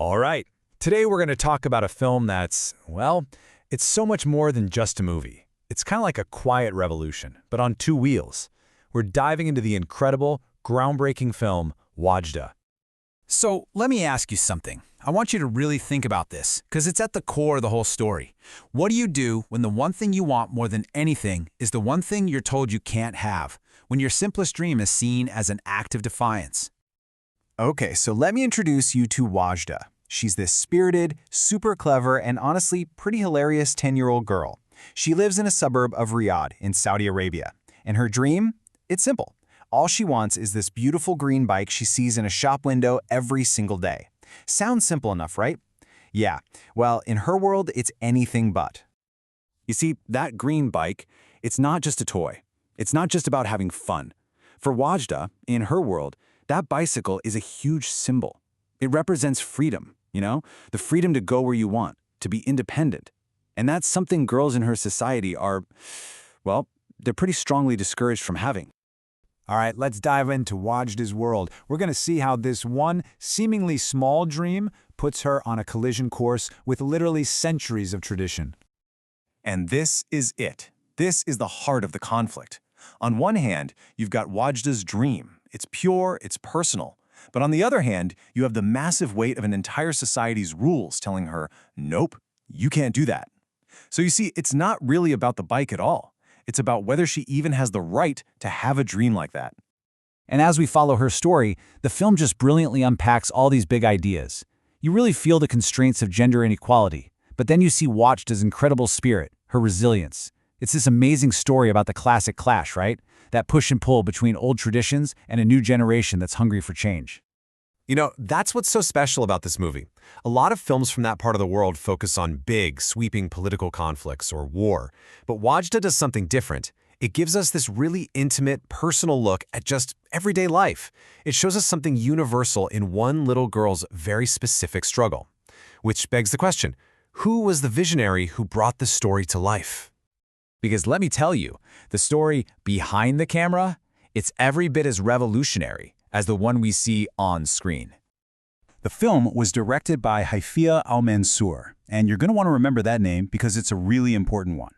All right, today we're going to talk about a film that's, well, it's so much more than just a movie. It's kind of like a quiet revolution, but on two wheels. We're diving into the incredible, groundbreaking film, Wadjda. So let me ask you something. I want you to really think about this, because it's at the core of the whole story. What do you do when the one thing you want more than anything is the one thing you're told you can't have, when your simplest dream is seen as an act of defiance? Okay, so let me introduce you to Wadjda. She's this spirited, super clever, and honestly pretty hilarious 10-year-old girl. She lives in a suburb of Riyadh in Saudi Arabia. And her dream? It's simple. All she wants is this beautiful green bike she sees in a shop window every single day. Sounds simple enough, right? Yeah, well, in her world, it's anything but. You see, that green bike, it's not just a toy. It's not just about having fun. For Wadjda, in her world, that bicycle is a huge symbol. It represents freedom, the freedom to go where you want, to be independent. And that's something girls in her society are, well, they're pretty strongly discouraged from having. All right, let's dive into Wadjda's world. We're going to see how this one seemingly small dream puts her on a collision course with literally centuries of tradition. And this is it. This is the heart of the conflict. On one hand, you've got Wadjda's dream. It's pure, it's personal. But on the other hand, you have the massive weight of an entire society's rules telling her, nope, you can't do that. So you see, it's not really about the bike at all. It's about whether she even has the right to have a dream like that. And as we follow her story, the film just brilliantly unpacks all these big ideas. You really feel the constraints of gender inequality, but then you see Wadjda's incredible spirit, her resilience. It's this amazing story about the classic clash, right? That push and pull between old traditions and a new generation that's hungry for change. That's what's so special about this movie. A lot of films from that part of the world focus on big, sweeping political conflicts or war. But Wadjda does something different. It gives us this really intimate, personal look at just everyday life. It shows us something universal in one little girl's very specific struggle. Which begs the question, who was the visionary who brought this story to life? Because let me tell you, the story behind the camera, it's every bit as revolutionary as the one we see on screen. The film was directed by Haifa Al-Mansour, and you're going to want to remember that name because it's a really important one.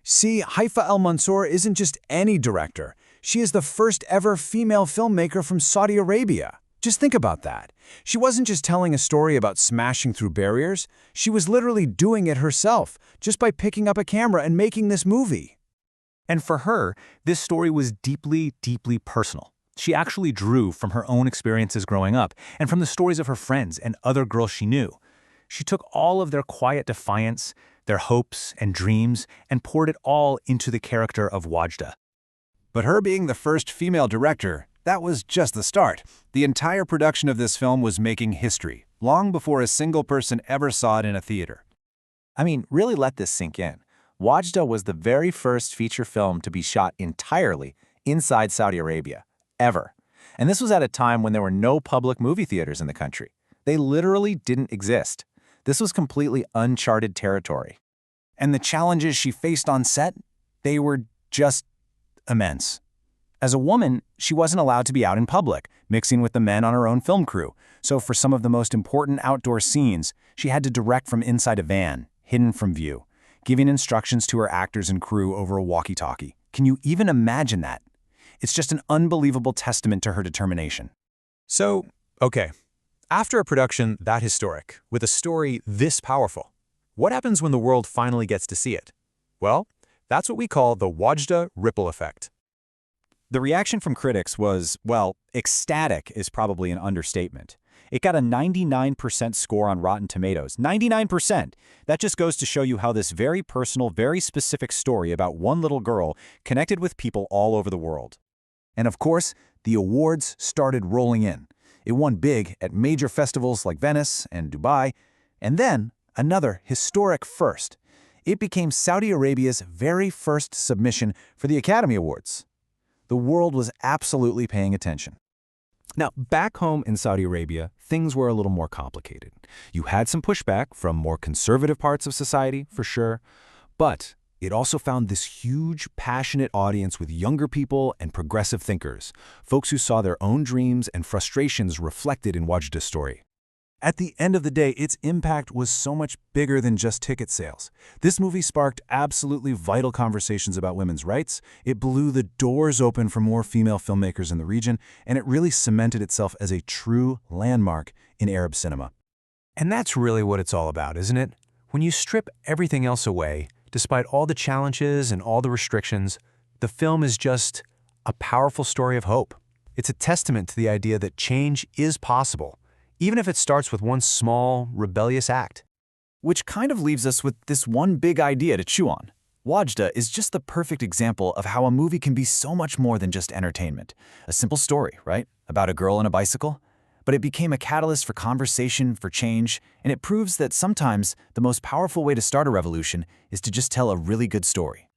See, Haifa Al-Mansour isn't just any director. She is the first ever female filmmaker from Saudi Arabia. Just think about that. She wasn't just telling a story about smashing through barriers. She was literally doing it herself, just by picking up a camera and making this movie. And for her, this story was deeply, deeply personal. She actually drew from her own experiences growing up and from the stories of her friends and other girls she knew. She took all of their quiet defiance, their hopes and dreams, and poured it all into the character of Wadjda. But her being the first female director, that was just the start. The entire production of this film was making history, long before a single person ever saw it in a theater. I mean, really let this sink in. Wadjda was the very first feature film to be shot entirely inside Saudi Arabia, ever. And this was at a time when there were no public movie theaters in the country. They literally didn't exist. This was completely uncharted territory. And the challenges she faced on set, they were just immense. As a woman, she wasn't allowed to be out in public, mixing with the men on her own film crew. So for some of the most important outdoor scenes, she had to direct from inside a van, hidden from view, giving instructions to her actors and crew over a walkie-talkie. Can you even imagine that? It's just an unbelievable testament to her determination. So, okay, after a production that historic, with a story this powerful, what happens when the world finally gets to see it? Well, that's what we call the Wadjda ripple effect. The reaction from critics was, well, ecstatic is probably an understatement. It got a 99% score on Rotten Tomatoes. 99%! That just goes to show you how this very personal, very specific story about one little girl connected with people all over the world. And of course, the awards started rolling in. It won big at major festivals like Venice and Dubai. And then, another historic first. It became Saudi Arabia's very first submission for the Academy Awards. The world was absolutely paying attention. Now, back home in Saudi Arabia, things were a little more complicated. You had some pushback from more conservative parts of society, for sure, but it also found this huge, passionate audience with younger people and progressive thinkers, folks who saw their own dreams and frustrations reflected in Wadjda's story. At the end of the day, its impact was so much bigger than just ticket sales. This movie sparked absolutely vital conversations about women's rights, it blew the doors open for more female filmmakers in the region, and it really cemented itself as a true landmark in Arab cinema. And that's really what it's all about, isn't it? When you strip everything else away, despite all the challenges and all the restrictions, the film is just a powerful story of hope. It's a testament to the idea that change is possible, even if it starts with one small, rebellious act. Which kind of leaves us with this one big idea to chew on. Wadjda is just the perfect example of how a movie can be so much more than just entertainment. A simple story, right? About a girl and a bicycle. But it became a catalyst for conversation, for change, and it proves that sometimes the most powerful way to start a revolution is to just tell a really good story.